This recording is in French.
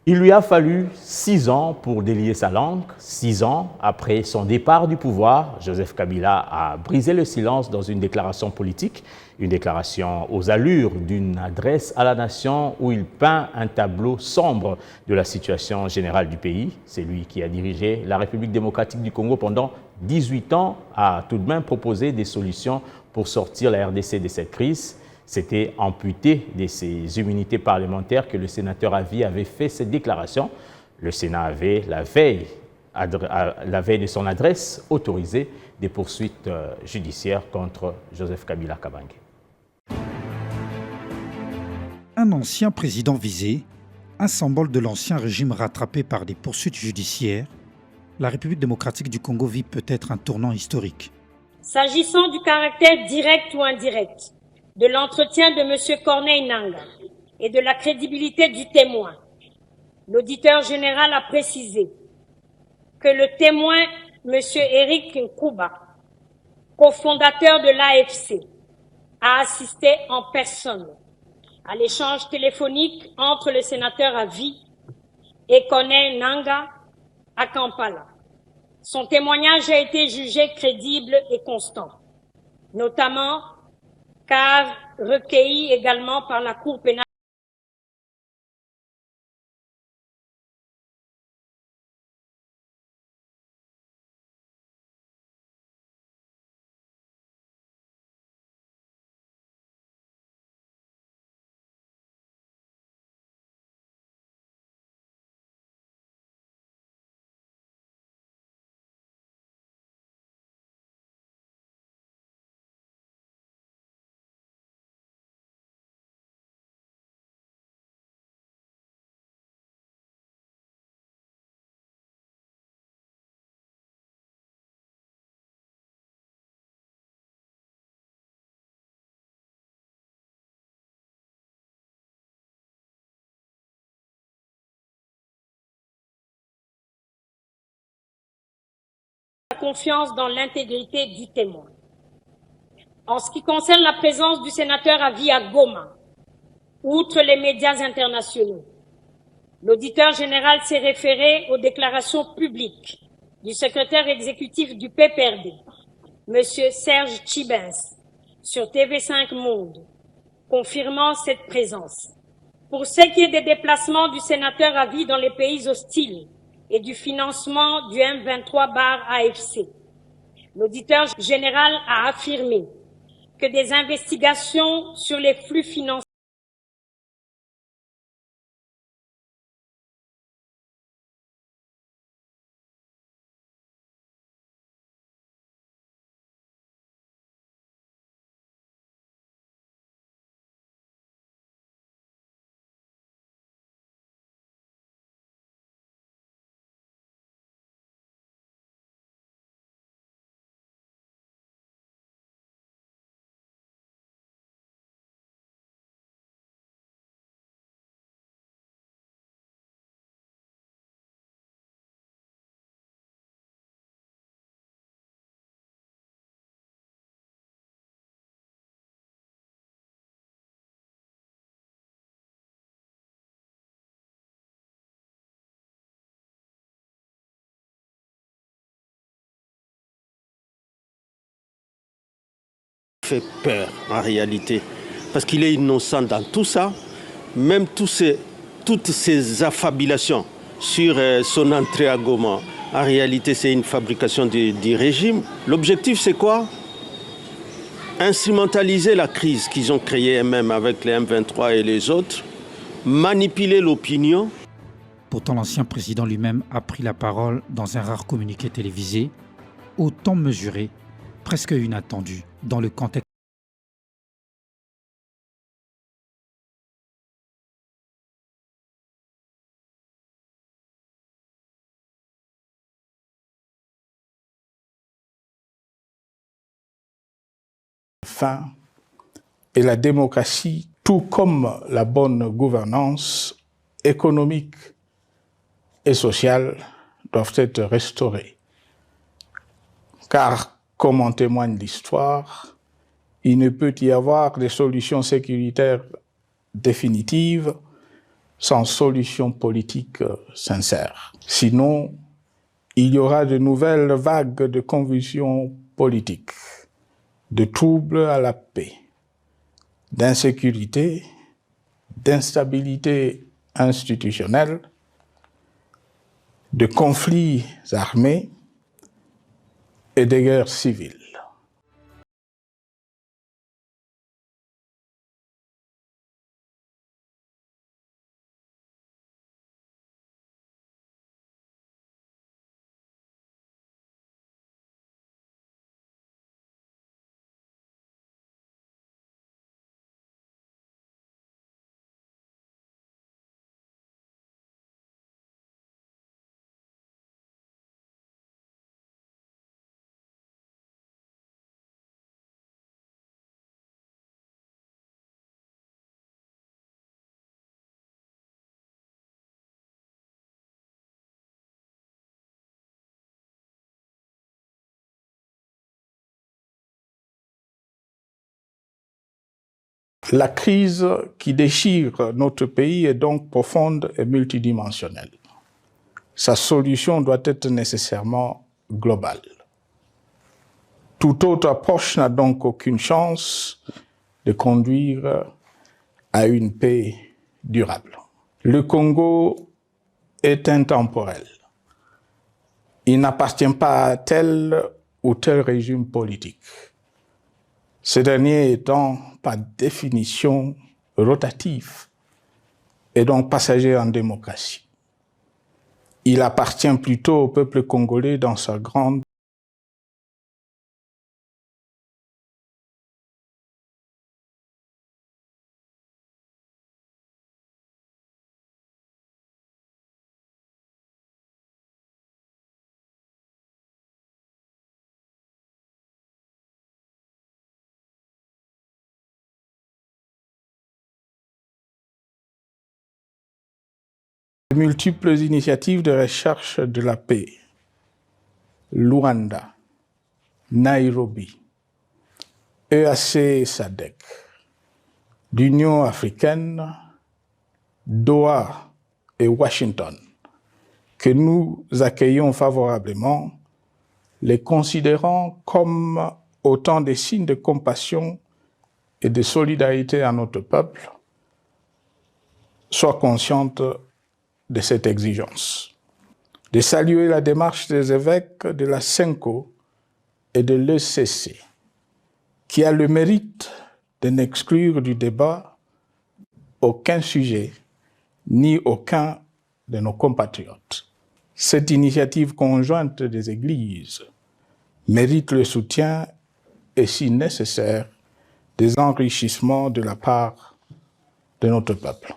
Il lui a fallu 6 ans pour délier sa langue. 6 ans après son départ du pouvoir, Joseph Kabila a brisé le silence dans une déclaration politique, une déclaration aux allures d'une adresse à la nation où il peint un tableau sombre de la situation générale du pays. C'est lui qui a dirigé la République démocratique du Congo pendant 18 ans, a tout de même proposé des solutions pour sortir la RDC de cette crise. C'était amputé de ses immunités parlementaires que le sénateur Avi avait fait cette déclaration. Le Sénat avait, la veille de son adresse, autorisé des poursuites judiciaires contre Joseph Kabila Kabange. Un ancien président visé, un symbole de l'ancien régime rattrapé par des poursuites judiciaires, la République démocratique du Congo vit peut-être un tournant historique. S'agissant du caractère direct ou indirect de l'entretien de M. Corneille Nangaa et de la crédibilité du témoin, l'auditeur général a précisé que le témoin, M. Éric Nkouba, cofondateur de l'AFC, a assisté en personne à l'échange téléphonique entre le sénateur Avi et Corneille Nangaa à Kampala. Son témoignage a été jugé crédible et constant, notamment car recueilli également par la Cour pénale. Confiance dans l'intégrité du témoin. En ce qui concerne la présence du sénateur Avi à Goma, outre les médias internationaux, l'auditeur général s'est référé aux déclarations publiques du secrétaire exécutif du PPRD, M. Serge Tchibens, sur TV5 Monde, confirmant cette présence. Pour ce qui est des déplacements du sénateur Avi dans les pays hostiles et du financement du M23/AFC, l'auditeur général a affirmé que des investigations sur les flux financiers fait peur en réalité, parce qu'il est innocent dans tout ça, même toutes ces affabulations sur son entrée à Goma. En réalité, c'est une fabrication du régime. L'objectif, c'est quoi? Instrumentaliser la crise qu'ils ont créée eux-mêmes avec les M23 et les autres, manipuler l'opinion. Pourtant, l'ancien président lui-même a pris la parole dans un rare communiqué télévisé, autant mesuré, presque inattendu, dans le contexte. Fin et la démocratie, tout comme la bonne gouvernance économique et sociale, doivent être restaurées. Car, comme en témoigne l'histoire, il ne peut y avoir de solutions sécuritaires définitives sans solution politique sincère. Sinon, il y aura de nouvelles vagues de convulsions politiques, de troubles à la paix, d'insécurité, d'instabilité institutionnelle, de conflits armés et de guerres civiles. La crise qui déchire notre pays est donc profonde et multidimensionnelle. Sa solution doit être nécessairement globale. Toute autre approche n'a donc aucune chance de conduire à une paix durable. Le Congo est intemporel. Il n'appartient pas à tel ou tel régime politique. Ce dernier étant par définition rotatif et donc passager en démocratie. Il appartient plutôt au peuple congolais dans sa grande multiples initiatives de recherche de la paix. Luanda, Nairobi, EAC SADC, l'Union africaine, Doha et Washington, que nous accueillons favorablement, les considérant comme autant de signes de compassion et de solidarité à notre peuple, soient conscientes de cette exigence. De saluer la démarche des évêques de la CENCO et de l'ECC, qui a le mérite de n'exclure du débat aucun sujet, ni aucun de nos compatriotes. Cette initiative conjointe des Églises mérite le soutien et, si nécessaire, des enrichissements de la part de notre peuple.